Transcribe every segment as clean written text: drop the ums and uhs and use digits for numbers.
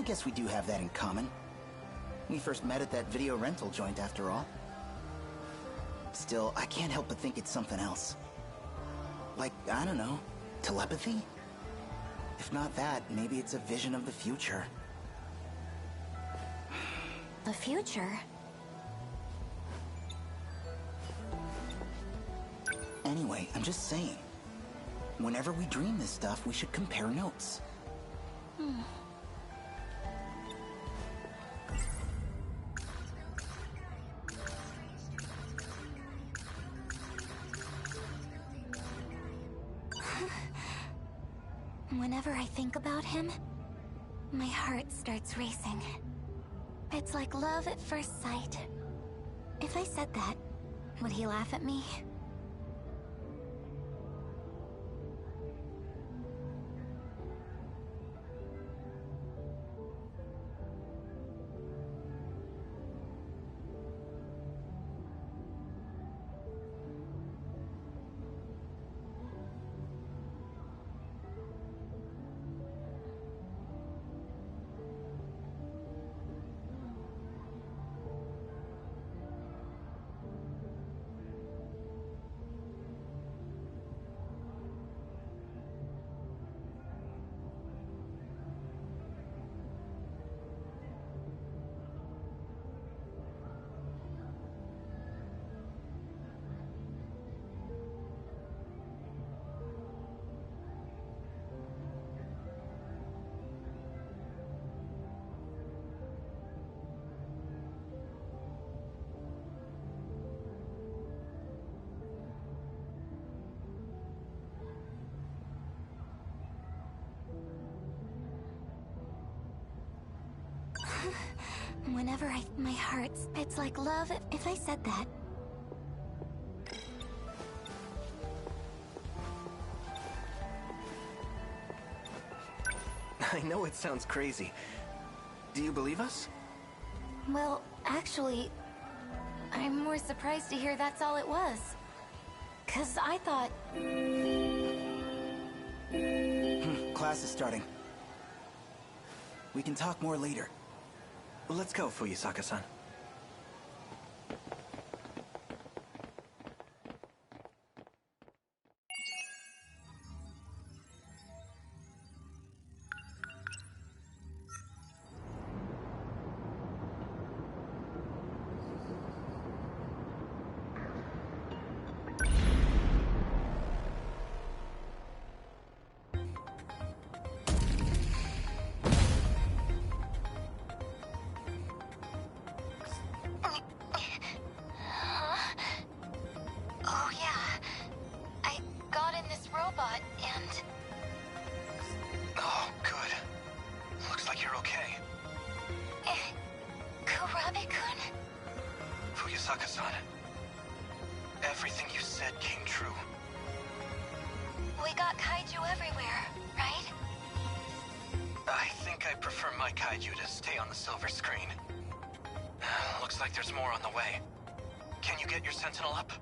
I guess we do have that in common. We first met at that video rental joint after all. Still, I can't help but think it's something else. Like, I don't know, telepathy? If not that, maybe it's a vision of the future. The future? Anyway, I'm just saying. Whenever we dream this stuff, we should compare notes. Whenever I think about him, my heart starts racing. It's like love at first sight. If I said that, would he laugh at me? My heart's... It's like love if I said that. I know it sounds crazy. Do you believe us? Well, actually, I'm more surprised to hear that's all it was. 'Cause I thought... Class is starting. We can talk more later. Let's go, Fuyusaka-san. Fuyusaka-san, everything you said came true. We got kaiju everywhere, right? I think I prefer my kaiju to stay on the silver screen. Looks like there's more on the way. Can you get your Sentinel up?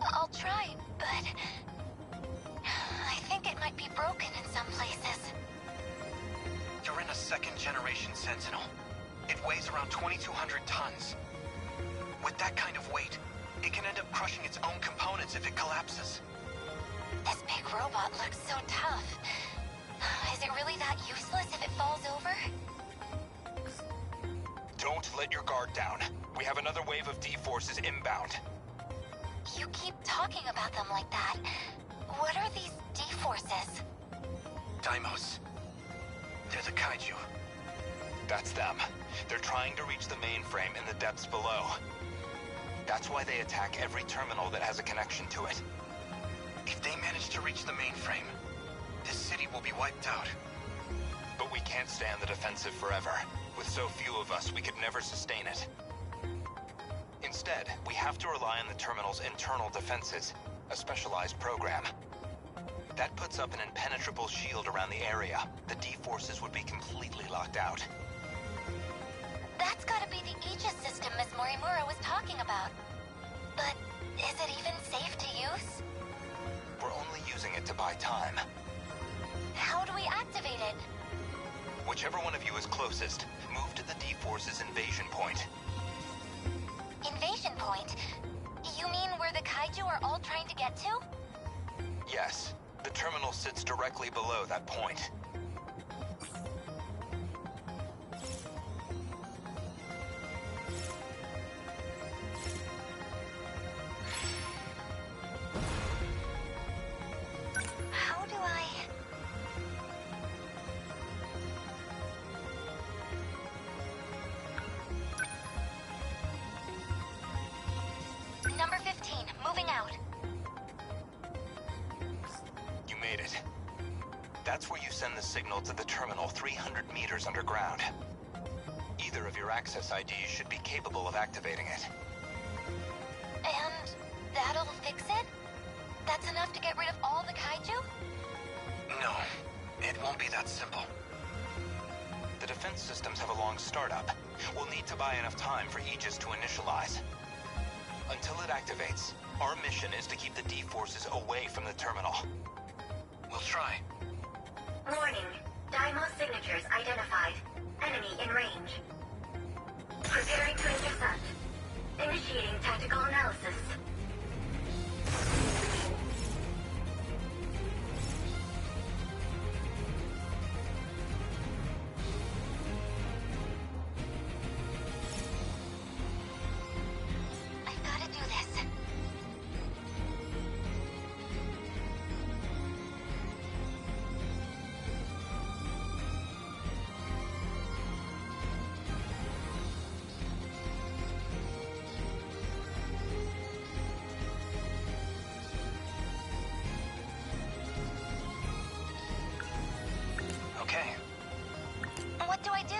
I'll try, but... I think it might be broken in some places. You're in a second-generation Sentinel. It weighs around 2,200 tons. With that kind of weight, it can end up crushing its own components if it collapses. This big robot looks so tough. Is it really that useless if it falls over? Don't let your guard down. We have another wave of D-forces inbound. You keep talking about them like that. What are these D-forces? Daimos. They're the kaiju. That's them. They're trying to reach the mainframe in the depths below. That's why they attack every terminal that has a connection to it. If they manage to reach the mainframe, this city will be wiped out. But we can't stay on the defensive forever. With so few of us, we could never sustain it. Instead, we have to rely on the terminal's internal defenses, a specialized program. That puts up an impenetrable shield around the area. The D-forces would be completely locked out. That's gotta be the Aegis system Miss Morimura was talking about. But is it even safe to use? We're only using it to buy time. How do we activate it? Whichever one of you is closest, move to the D-Force's invasion point. Invasion point? You mean where the kaiju are all trying to get to? Yes, the terminal sits directly below that point. How do I... Number 15, moving out. You made it. That's where you send the signal to the terminal 300 meters underground. Either of your access IDs should be capable of activating it. And that'll fix it? That's enough to get rid of all the kaiju? No, it won't be that simple. The defense systems have a long startup. We'll need to buy enough time for Aegis to initialize. Until it activates, our mission is to keep the D-Forces away from the terminal. We'll try. Warning. Daimos signatures identified. Enemy in range. Preparing to intercept. Initiating tactical analysis. I've gotta do this. Okay. What do I do?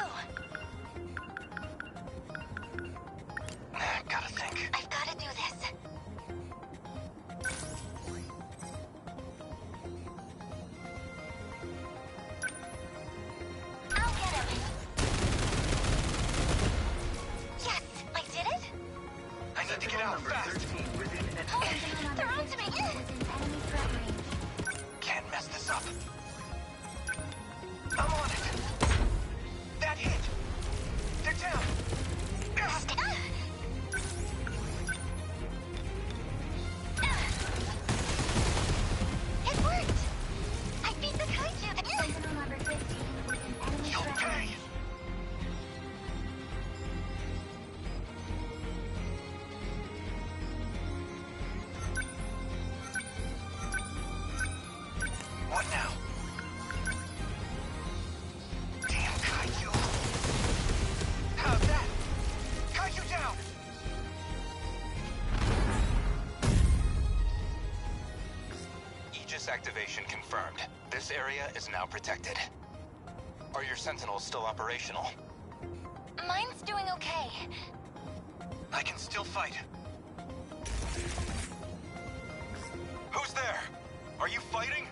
Gotta think. I've gotta do this. I'll get him. Yes, I did it? I need to get out fast. Oh, they're onto me. Can't mess this up. I'm on it. That hit. They're down. It worked! I beat the kaiju! Sentinel number 15 within enemy You'll threat pay. range. What now? Damn kaiju. How's that? Kaiju down. Aegis activation confirmed. This area is now protected. Are your Sentinels still operational? Mine's doing okay. I can still fight. Who's there? Are you fighting?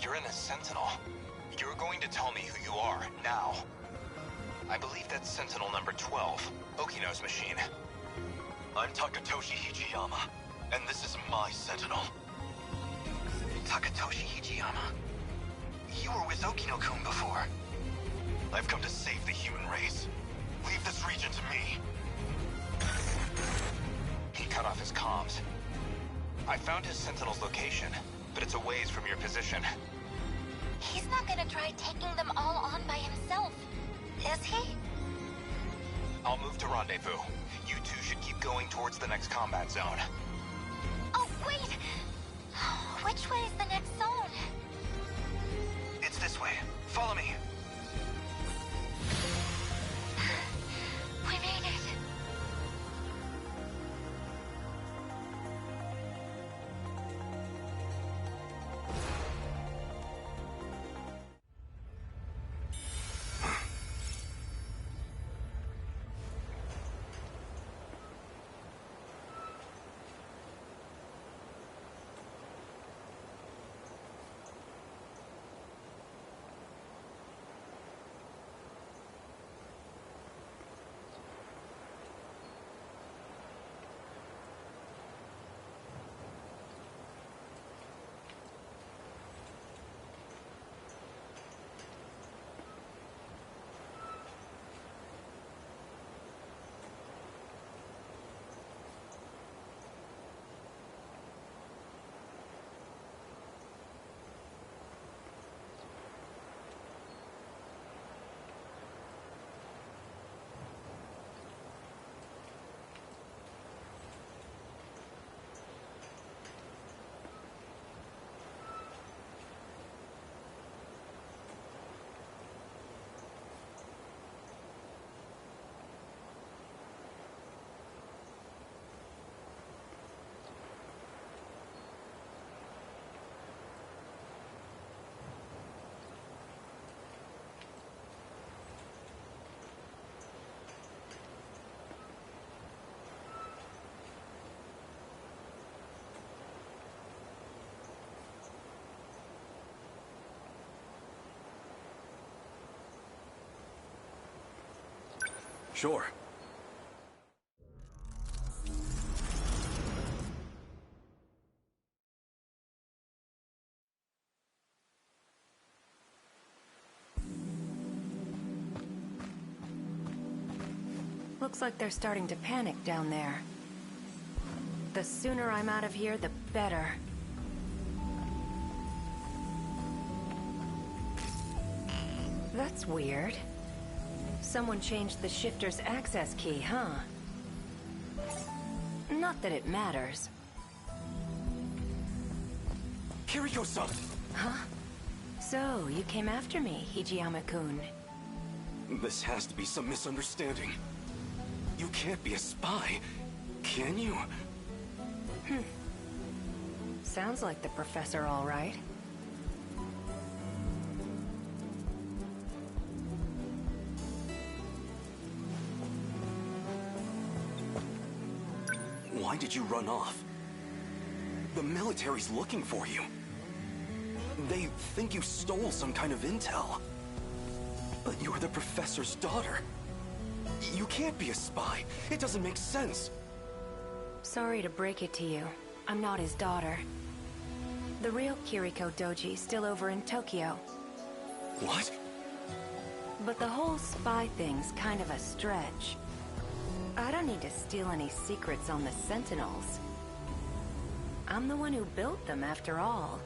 You're in a Sentinel. You're going to tell me who you are, now. I believe that's Sentinel number 12, Okino's machine. I'm Takatoshi Hijiyama, and this is my Sentinel. Takatoshi Hijiyama? You were with Okino-kun before. I've come to save the human race. Leave this region to me. He cut off his comms. I found his Sentinel's location, but it's a ways from your position. He's not gonna try taking them all on by himself, is he? I'll move to rendezvous. You two should keep going towards the next combat zone. Oh, wait! Which way is the next zone? It's this way. Follow me. We made it. Sure. Looks like they're starting to panic down there. The sooner I'm out of here, the better. That's weird. Someone changed the shifter's access key, huh? Not that it matters. Kiriko-san! Huh? So, you came after me, Hijiyama-kun. This has to be some misunderstanding. You can't be a spy, can you? Sounds like the professor, all right. Why did you run off? The military's looking for you. They think you stole some kind of intel. But you're the professor's daughter. You can't be a spy. It doesn't make sense. Sorry to break it to you. I'm not his daughter. The real Kiriko Doji's still over in Tokyo. What? But the whole spy thing's kind of a stretch. I don't need to steal any secrets on the Sentinels. I'm the one who built them, after all.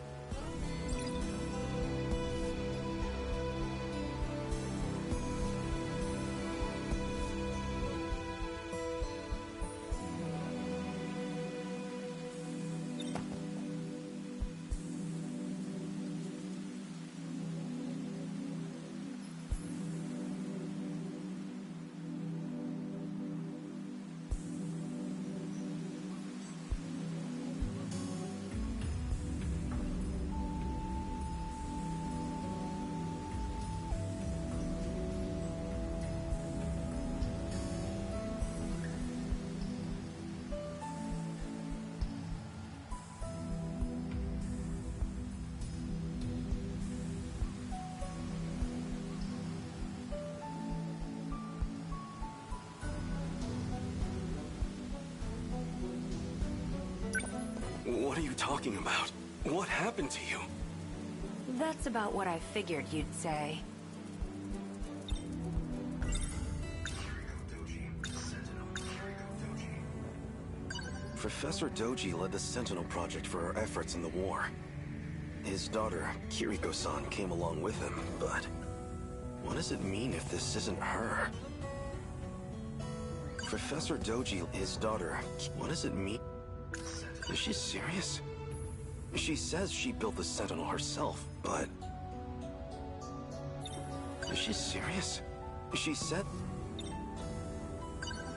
What are you talking about? What happened to you? That's about what I figured you'd say. Professor Doji led the Sentinel project for our efforts in the war. His daughter, Kiriko-san, came along with him, but... what does it mean if this isn't her? Professor Doji, his daughter, what does it mean? Is she serious? She says she built the Sentinel herself, but... is she serious? She said...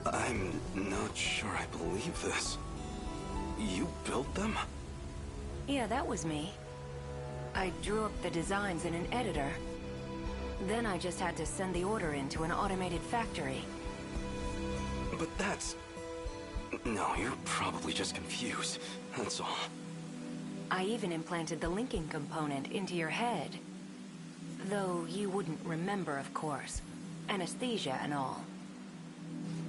I'm not sure I believe this. You built them? Yeah, that was me. I drew up the designs in an editor. Then I just had to send the order into an automated factory. But that's... no, you're probably just confused. That's all. I even implanted the linking component into your head. Though you wouldn't remember, of course. Anesthesia and all.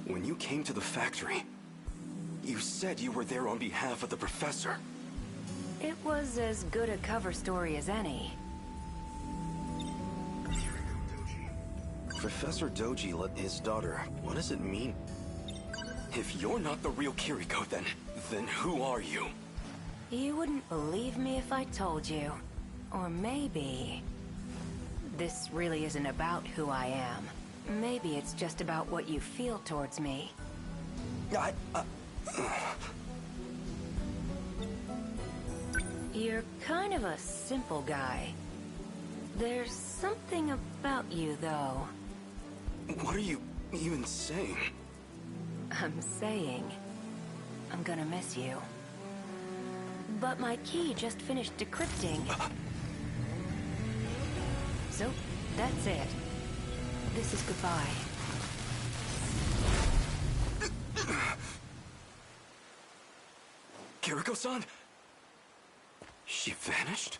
When you came to the factory, you said you were there on behalf of the professor. It was as good a cover story as any. Professor Doji let his daughter... what does it mean? If you're not the real Kiriko, then who are you? You wouldn't believe me if I told you. Or maybe... this really isn't about who I am. Maybe it's just about what you feel towards me. You're kind of a simple guy. There's something about you, though. What are you even saying? I'm saying... I'm gonna miss you. But my key just finished decrypting. So, that's it. This is goodbye. Kiriko-san? She vanished?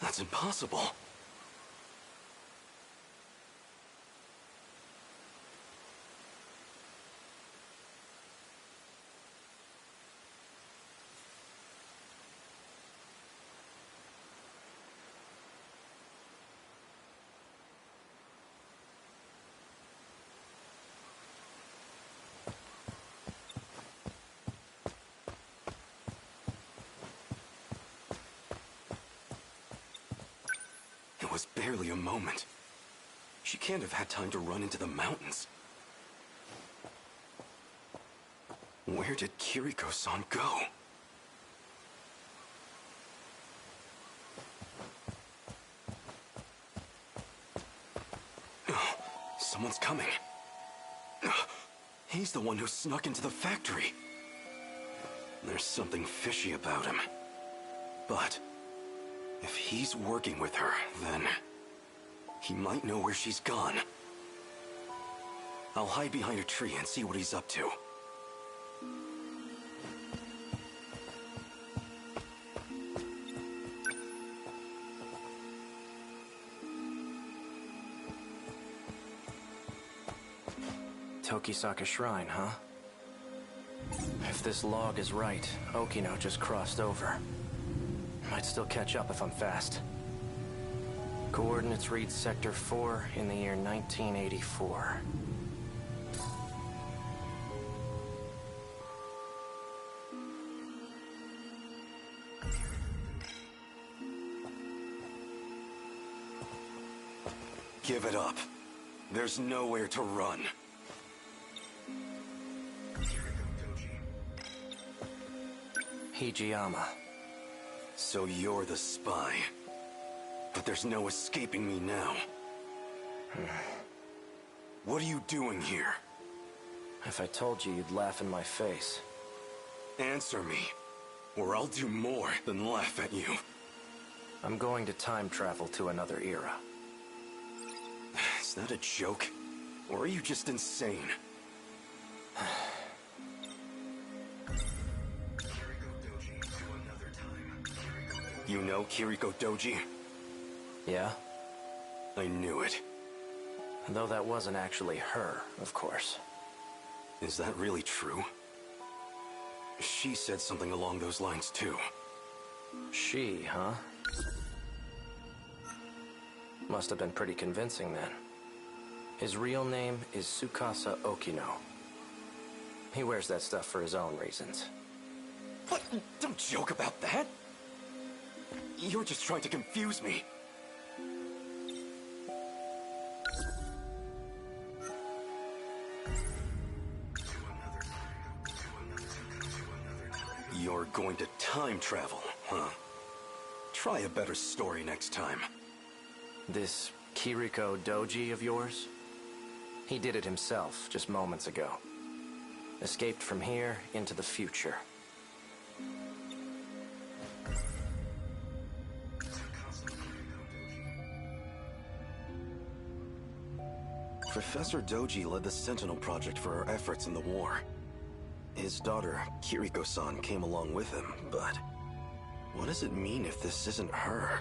That's impossible. It was barely a moment. She can't have had time to run into the mountains. Where did Kiriko-san go? Oh, someone's coming. He's the one who snuck into the factory. There's something fishy about him. But if he's working with her, then he might know where she's gone. I'll hide behind a tree and see what he's up to. Tokisaka Shrine, huh? If this log is right, Okino just crossed over. Might still catch up if I'm fast. Coordinates read Sector 4 in the year 1984. Give it up. There's nowhere to run. Hijiyama. So you're the spy. But there's no escaping me now. What are you doing here? If I told you, you'd laugh in my face. Answer me, or I'll do more than laugh at you. I'm going to time travel to another era. Is that a joke? Or are you just insane? You know Kiriko Doji? Yeah? I knew it. Though that wasn't actually her, of course. Is that really true? She said something along those lines too. She, huh? Must have been pretty convincing then. His real name is Tsukasa Okino. He wears that stuff for his own reasons. What? Don't joke about that! You're just trying to confuse me. You're going to time travel, huh? Try a better story next time. This Kiriko Doji of yours? He did it himself just moments ago. Escaped from here into the future. Professor Doji led the Sentinel project for our efforts in the war. His daughter, Kiriko-san, came along with him, but what does it mean if this isn't her?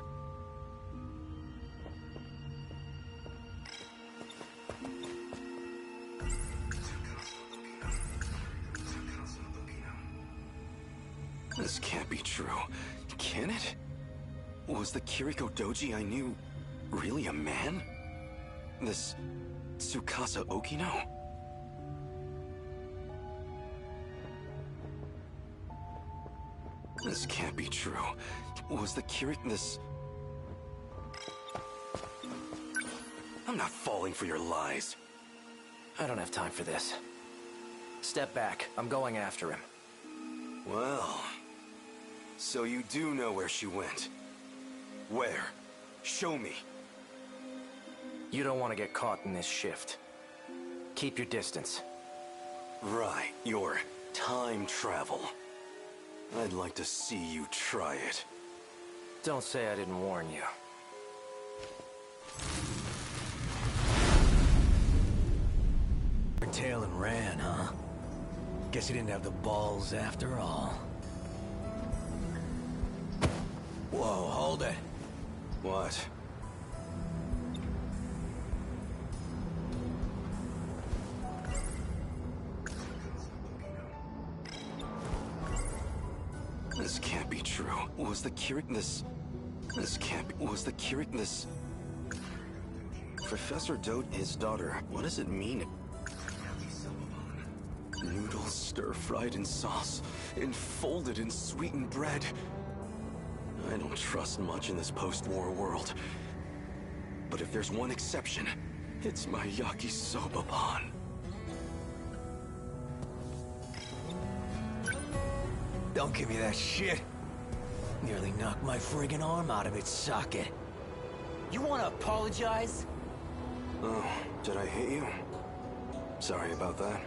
This can't be true. Can it? Was the Kiriko Doji I knew really a man? This Tsukasa Okino? This can't be true. Was the this... I'm not falling for your lies. I don't have time for this. Step back. I'm going after him. Well... So you do know where she went. Where? Show me. You don't want to get caught in this shift. Keep your distance. Right, your time travel. I'd like to see you try it. Don't say I didn't warn you. Tail and ran, huh? Guess he didn't have the balls after all. Whoa, hold it. What? This can't be true. Was the This can't be... Was the this... Professor Dote, his daughter, what does it mean? Noodles stir-fried in sauce, enfolded in sweetened bread. I don't trust much in this post-war world. if there's one exception, it's my yakisoba-pan. Don't give me that shit. Nearly knocked my friggin' arm out of its socket. You wanna apologize? Oh, did I hit you? Sorry about that.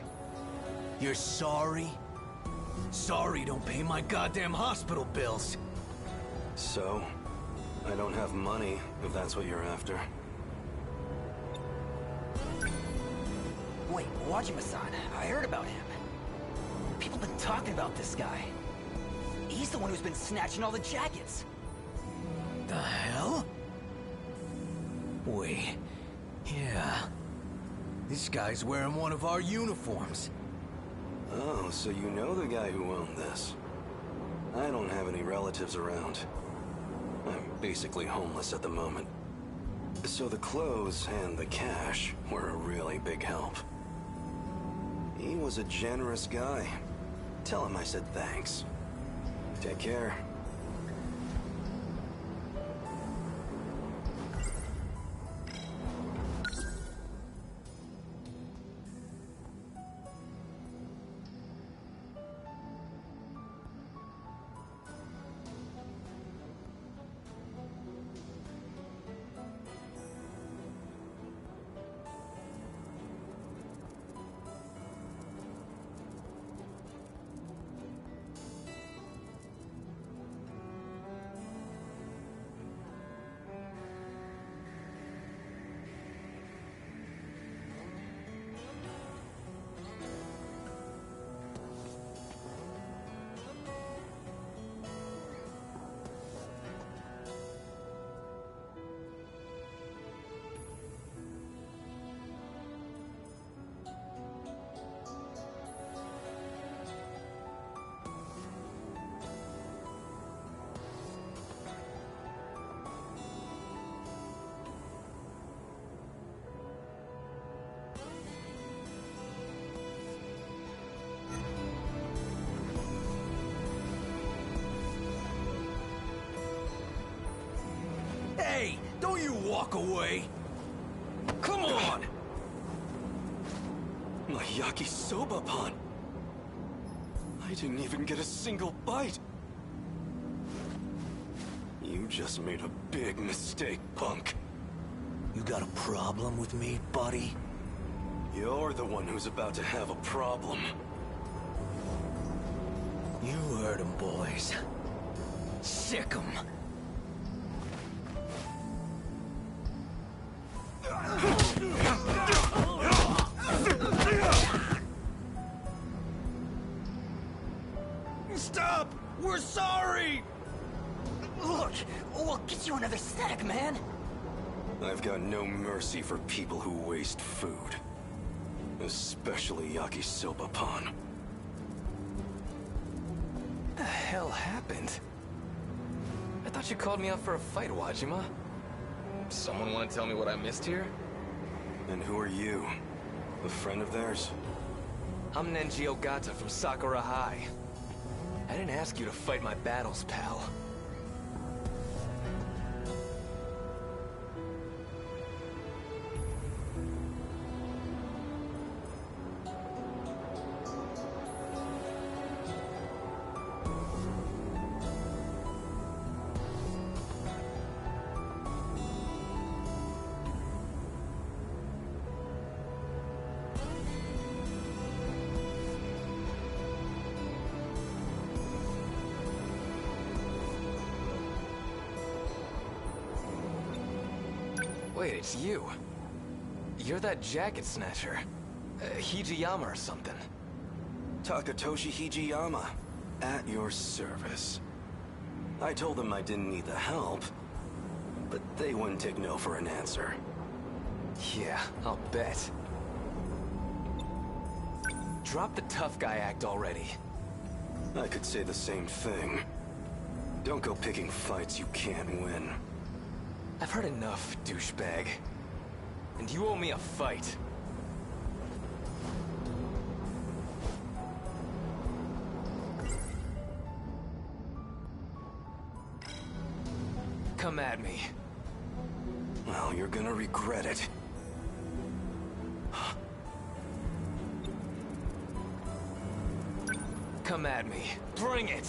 You're sorry? Sorry don't pay my goddamn hospital bills. So, I don't have money, if that's what you're after. Wait, Wajima-san, I heard about him. People been talking about this guy. He's the one who's been snatching all the jackets. The hell? Wait. Yeah. This guy's wearing one of our uniforms. Oh, so you know the guy who owned this. I don't have any relatives around. I'm basically homeless at the moment. So the clothes and the cash were a really big help. He was a generous guy. Tell him I said thanks. Take care. Hey, don't you walk away. Come on! My yakisoba-pan! I didn't even get a single bite! You just made a big mistake, punk. You got a problem with me, buddy? You're the one who's about to have a problem. You heard him, boys. Sick 'em. Stop! We're sorry! Look, we'll get you another snack, man. I've got no mercy for people who waste food. Especially yakisoba-pan. What the hell happened? I thought you called me out for a fight, Wajima. Someone want to tell me what I missed here? And who are you? A friend of theirs? I'm Nenji Ogata from Sakura High. I didn't ask you to fight my battles, pal. Wait, it's you. You're that jacket snatcher. Hijiyama or something. Takatoshi Hijiyama, at your service. I told them I didn't need the help, but they wouldn't take no for an answer. Yeah, I'll bet. Drop the tough guy act already. I could say the same thing. Don't go picking fights you can't win. I've heard enough, douchebag. And you owe me a fight. Come at me. Well, you're gonna regret it. Come at me. Bring it!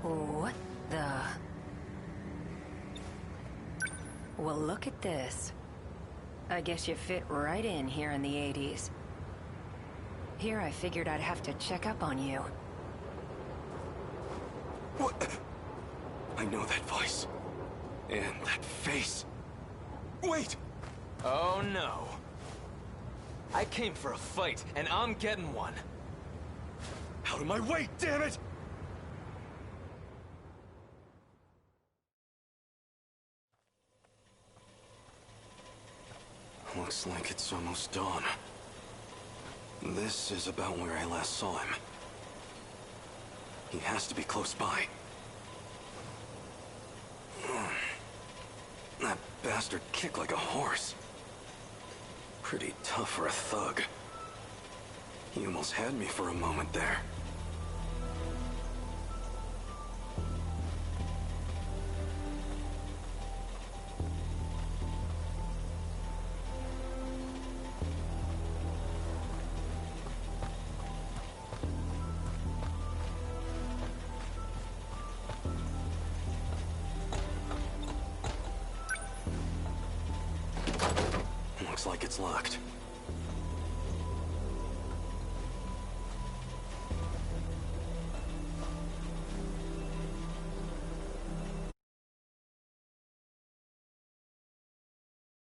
What the... Well, look at this. I guess you fit right in here in the 80s. Here I figured I'd have to check up on you. What? I know that voice. And that face. Wait! Oh no. I came for a fight, and I'm getting one. Out of my way, damn it! Looks like it's almost dawn. This is about where I last saw him. He has to be close by. That bastard kicked like a horse. Pretty tough for a thug. He almost had me for a moment there. Looks like it's locked.